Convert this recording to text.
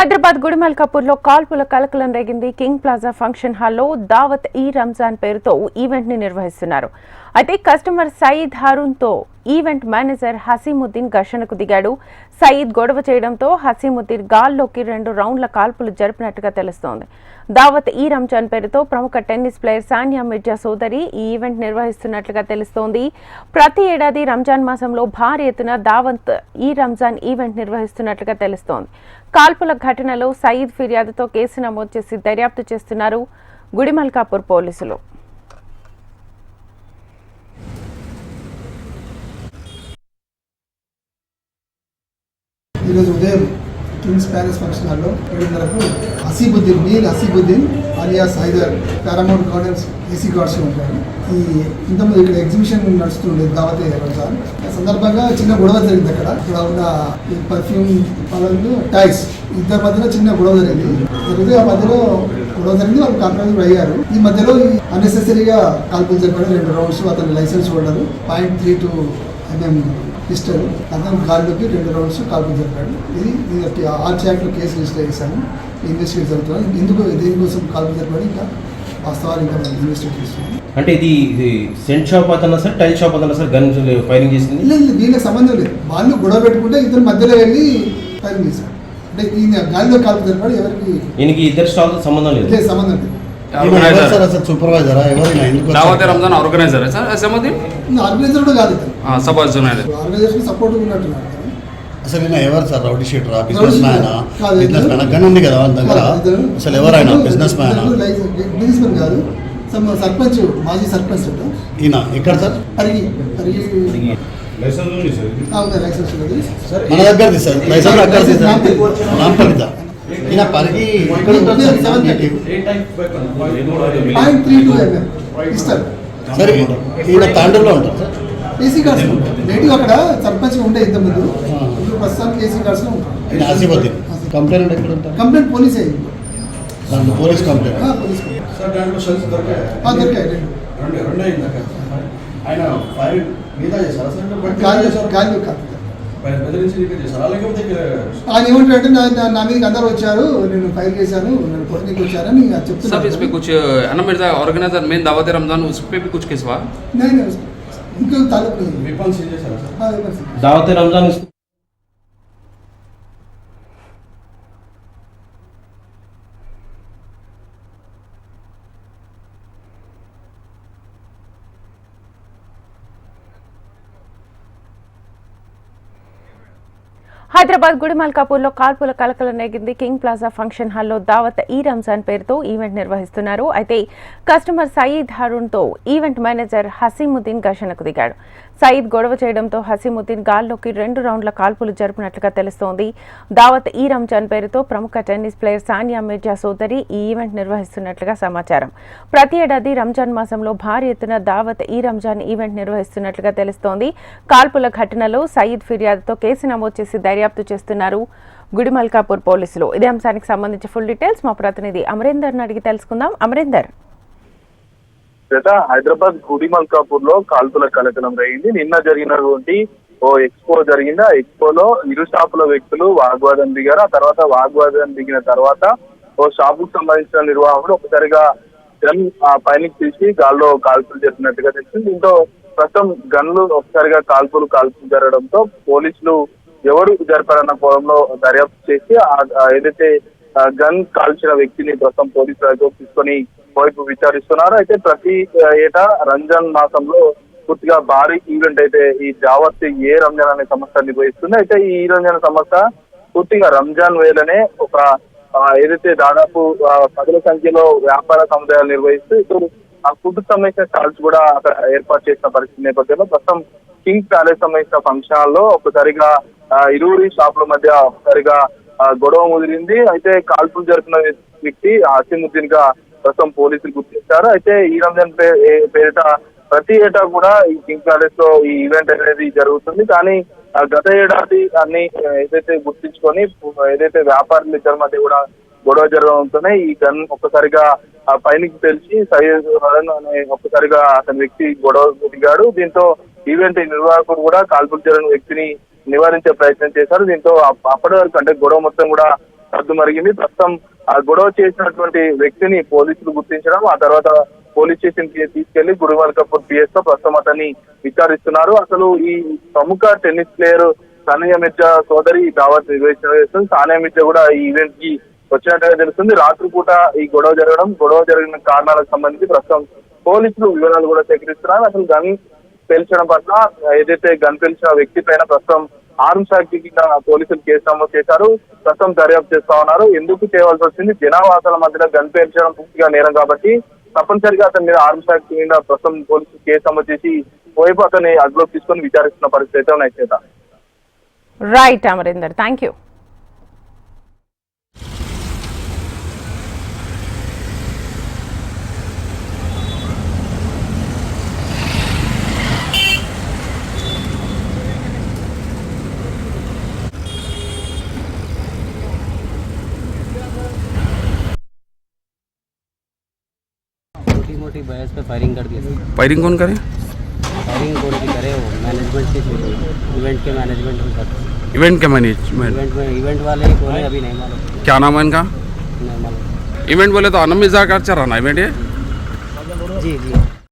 హైదరాబాద్ గుడిమల్కాపూర్లో కాల్పుల కలకలం రేగింది. కింగ్ ప్లాజా ఫంక్షన్ హాల్లో దావత్ ఈ రంజాన్ పేరుతో ఈవెంట్ ని నిర్వహిస్తున్నారు. అయితే కస్టమర్ సయీద్ హారూన్తో ఈవెంట్ మేనేజర్ హసీముద్దీన్ ఘర్షణకు దిగాడు. సయీద్ గొడవ చేయడంతో హసీముద్దీన్ గాల్లోకి 2 రౌండ్ల కాల్పులు జరిపినట్టుగా తెలుస్తోంది. దావత్ ఈ రంజాన్ పేరుతో ప్రముఖ టెన్నిస్ ప్లేయర్ సానియా మిర్జా సోదరి ఈ ఈవెంట్ నిర్వహిస్తున్నట్లుగా తెలుస్తోంది. ప్రతి ఏడాది రంజాన్ మాసంలో భారీ ఎత్తున దావత్ ఈ రంజాన్ ఈవెంట్ నిర్వహిస్తున్నట్లుగా తెలుస్తోంది. కాల్పుల ఘటనలో సయీద్ ఫిర్యాదుతో కేసు నమోదు చేసి దర్యాప్తు చేస్తున్నారు గుడిమల్కాపూర్ పోలీసులు. ఈరోజు ఉదయం కింగ్స్ ప్యాలెస్ ఫంక్షన్ హాల్లో 7:30కు Haseebuddin alias Haider Paramount Gardens AC guards ఉంటారు. ఇంతకుముందు ఇక్కడ ఎగ్జిబిషన్ నడుస్తుండే దావత్ రంజాన్ సందర్భంగా చిన్న గొడవ జరిగింది. అక్కడ ఉన్న పర్ఫ్యూమ్ పనులు టైల్స్ ఇద్దరి మధ్యలో చిన్న గొడవ జరిగింది. ఆ మధ్యలో గొడవ జరిగింది, వాళ్ళు కాంప్రమైజ్ అయ్యారు. ఈ మధ్యలో అన్నెసెసరీగా కాల్పులు జరిపాడు. 2 రౌండ్స్ అతను లైసెన్స్ హోల్డర్ .32 mm పిస్టల్ అతను గాల్లోకి 2 రౌండ్స్ కాల్పులు జరిపాడు. ఇది ఆర్చ్ యాక్ట్లో కేసు రిజిస్టర్ చేశాను. ఇన్వెస్టిగేట్ జరుగుతున్నాను. ఎందుకు దేనికోసం కాల్పులు జరిపాడు ఇంకా వాస్తవాలు ఇంకా ఇన్వెస్టిగేట్ చేస్తున్నాను. అంటే ఇది సెంట్ షాప్ అతను సార్, టైల్ షాప్ అతను సార్ గన్ ఫైరింగ్ చేసింది? లేదు, దీనికి సంబంధం లేదు. వాళ్ళు గొడవ పెట్టుకుంటే ఇద్దరు మధ్యలో వెళ్ళి ఫైరింగ్ చేశారు. అంటే ఈయన గాలిలో కాల్పు జరిపాడు. ఎవరికి ఈయనకి ఇద్దరు స్టాల్ సంబంధం లేదు? సంబంధం లేదు. సూపర్వైజరా రంజాన్ ఆర్గనైజర్ సార్ అసమదీన్ ఆర్గనైజర్ కూడా కాదు, ఆర్గనైజేషన్ సపోర్ట్ ఉన్నట్టున్నారు. అసలు ఈయన ఎవరు సార్? రౌడీ షీటరా, బిజినెస్ మ్యాన్? గన్ ఉంది కదా దగ్గర, అసలు ఎవరైనా బిజినెస్ మ్యాన్? బిజినెస్ మ్యాన్ కాదు, సర్పంచ్, మాజీ సర్పంచ్. ఈయన ఎక్కడ సార్? లైసెన్స్ మన దగ్గర సార్, లైసెన్స్ అక్కడ నాంపల్లిదా? ఈయన పరిగి ఇక్కడ .32 mm పిస్టల్. సరే, ఈయన తాండూరులో ఉంటారు సార్. ఏసీ కార్డ్స్ నేటివ్ అక్కడ సర్పంచ్ ఉండే ఇంతకుముందు, ఇప్పుడు ప్రస్తుతానికి ఏసీ కార్డ్స్ లో ఉంటారు. హసీబుద్దీన్ కంప్లైంట్ ఎక్కడ ఉంటారు? కంప్లైంట్ పోలీస్ అయ్యింది. దాంట్లో పోలీస్ కంప్లైంట్ దొరికాయి. ఆయన ఫైర్ మీద చేశారా సార్? గాలి కాదు. ఆయన ఏమంటారంటే నా మీదకి అందరూ వచ్చారు, నేను ఫైల్ చేశాను, నేను కొట్టడానికి వచ్చారని చెప్తున్నాను. इस पे कुछ अन्ना मिर्जा ऑर्गेनाइजर मेन दावत रमजान उस पे भी कुछ केस हुआ? नहीं उनके ताल्लुक नहीं। विपन सीजे सर? हाँ, विपन सीजे। दावत रमजान హైదరాబాద్ గుడిమల్కాపూర్లో కాల్పుల కలకలం రేగింది. కింగ్ ప్లాజా ఫంక్షన్ హాల్లో దావత్ ఈ రంజాన్ పేరుతో ఈవెంట్ నిర్వహిస్తున్నారు. అయితే కస్టమర్ సయీద్ హారూన్తో ఈవెంట్ మేనేజర్ హసీముద్దీన్ ఘర్షణకు దిగాడు. సయీద్ గొడవ చేయడంతో హసీముద్దీన్ గాల్లోకి 2 రౌండ్ల కాల్పులు జరిపినట్లుగా తెలుస్తోంది. దావత్ ఈ రంజాన్ పేరుతో ప్రముఖ టెన్నిస్ ప్లేయర్ సానియా మిర్జా సోదరి ఈ ఈవెంట్ నిర్వహిస్తున్నట్లుగా సమాచారం. ప్రతి ఏడాది రంజాన్ మాసంలో భారీ ఎత్తున దావత్ ఈ రంజాన్ ఈవెంట్ నిర్వహిస్తున్నట్లుగా తెలుస్తోంది. కాల్పుల ఘటనలో సయీద్ ఫిర్యాదుతో కేసు నమోదు చేసి దర్యాప్తు చేస్తున్నారు గుడిమల్కాపూర్ పోలీసులు. ఇదే అంశానికి సంబంధించి ఫుల్ డీటెయిల్స్ మా ప్రతినిధి అమరేందర్ అడిగి తెలుసుకుందాం. అమరేందర్, హైదరాబాద్ గుడిమల్కాపూర్ లో కాల్పుల కలకలం రేగింది. నిన్న జరిగినటువంటి ఓ ఎక్స్పో జరిగింది. ఆ ఎక్స్పోలో ఇరు షాపుల వ్యక్తులు వాగ్వాదం దిగారు. ఆ తర్వాత వాగ్వాదం దిగిన తర్వాత ఓ షాపుకు సంబంధించిన నిర్వాహకుడు ఒకసారిగా గన్ పైనకి తీసి గాల్లో కాల్పులు జరిపినట్టుగా తెలిసింది. దీంతో ప్రస్తుతం గన్లు ఒకసారిగా కాల్పులు జరగడంతో పోలీసులు ఎవరు జరిపారన్న కోణంలో దర్యాప్తు చేసి ఏదైతే గన్ కాల్చిన వ్యక్తిని ప్రస్తుతం పోలీసులు అదుపులోకి తీసుకొని వైపు విచారిస్తున్నారు. అయితే ప్రతి ఏటా రంజాన్ మాసంలో పూర్తిగా భారీ ఈవెంట్ అయితే ఈ దావత్ ఏ రంజాన్ అనే సంస్థ నిర్వహిస్తుంది. అయితే ఈ రంజాన్ సంస్థ పూర్తిగా రంజాన్ వేళనే ఒక ఏదైతే దాదాపు 10ల సంఖ్యలో వ్యాపార సముదాయాలు నిర్వహిస్తూ ఇప్పుడు ఆ ఫుడ్ సంబంధించిన స్టాల్స్ కూడా అక్కడ ఏర్పాటు చేసిన పరిస్థితి నేపథ్యంలో ప్రస్తుతం కింగ్ ప్యాలెస్ సంబంధించిన ఫంక్షన్ హాల్లో ఒకసారిగా ఇరువురి షాపుల మధ్య ఒకసారిగా గొడవ ముదిరింది. అయితే కాల్పులు జరిపిన వ్యక్తి హసీముద్దీన్ గా ప్రస్తుతం పోలీసులు గుర్తించారు. అయితే ఈ రంజాన్ పేరిట ప్రతి ఏటా కూడా ఈ కింగ్ ప్యాలెస్ లో ఈ ఈవెంట్ అనేది జరుగుతుంది. కానీ గత ఏడాది దాన్ని ఏదైతే గుర్తించుకొని ఏదైతే వ్యాపారులు ఇద్దరి మధ్య కూడా గొడవ జరగడంతోనే ఈ గన్ ఒక్కసారిగా పైనికి తెలిసి సయ్యద్ అనే ఒక్కసారిగా అతని వ్యక్తి గొడవ దిగాడు. దీంతో ఈవెంట్ నిర్వాహకుడు కూడా కాల్పులు జరిగిన వ్యక్తిని నివారించే ప్రయత్నం చేశారు. దీంతో అప్పటి వరకు అంటే గొడవ మొత్తం కూడా సద్దుమరిగింది. ప్రస్తుతం ఆ గొడవ చేసినటువంటి వ్యక్తిని పోలీసులు గుర్తించడం, ఆ తర్వాత పోలీస్ స్టేషన్ కి తీసుకెళ్లి గుడిమల్కాపూర్ పిఎస్ లో ప్రస్తుతం అతన్ని విచారిస్తున్నారు. అసలు ఈ ప్రముఖ టెన్నిస్ ప్లేయర్ సానియా మిర్జా సోదరి దావత్ నిర్వహించిన సానియా మిర్జా కూడా ఈ ఈవెంట్ కి వచ్చినట్టుగా తెలుస్తుంది. రాత్రిపూట ఈ గొడవ జరిగిన కారణాలకు సంబంధించి ప్రస్తుతం పోలీసులు వివరాలు కూడా సేకరిస్తున్నారు. అసలు గన్ పేల్చడం పట్ల ఏదైతే గన్ పేల్చిన వ్యక్తి పైన ప్రస్తుతం ఆర్మ్స్ యాక్ట్ కింద పోలీసులు కేసు నమోదు చేశారు. ప్రస్తుతం దర్యాప్తు చేస్తా ఉన్నారు. ఎందుకు చేయవలసి వచ్చింది, జనావాసాల మధ్యలో గన్ పేల్చడం పూర్తిగా నేరం కాబట్టి తప్పనిసరిగా అతని మీద ఆర్మ్స్ యాక్ట్ కింద ప్రస్తుతం పోలీసులు కేసు నమోదు చేసి వైపు అతన్ని అదుపులోకి తీసుకొని విచారిస్తున్న పరిస్థితి అయితే ఉన్నాయి. చేత రైట్ అమరీందర్, థ్యాంక్ యూ. मोटी बहस पे फायरिंग कर दिया। फायरिंग कौन करे? फायरिंग कौन की करे? वो मैनेजमेंट के थ्रू, इवेंट के मैनेजमेंट हम करते हैं। इवेंट के मैनेजमेंट? इवेंट वाले ही कौन है अभी नहीं मालूम। क्या नाम है इनका? नहीं मालूम। इवेंट बोले तो अनम मिर्जा का चल रहा ना इवेंट है? जी जी